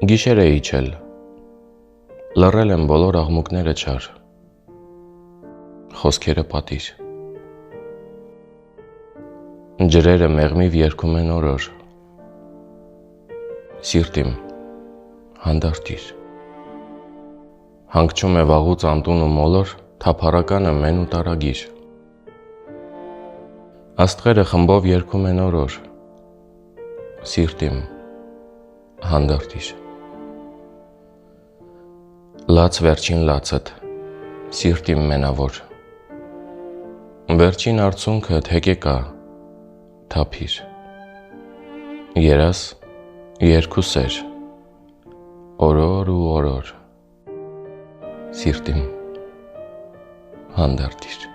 Գիշեր է իջել, լռել են բոլոր աղմուկները չար, խոսքերը պատիր, ջրերը մեղմիվ երգում են օրոր, սիրտ իմ, հանդարտիր, հանգչում է վաղուց անտուն ու մոլոր, թափառականը մեն ու տարագիր, աստղերը խմբով երգում են օրոր, սիրտ իմ, հանդարտիր, լաց վերջին լացդ, սիրտ իմ մենավոր, վերջին արցունքդ հեկեկա, թափիր, երաս, երգ ու սեր, օրոր ու օրոր, սիրտ իմ, հանդարտիր։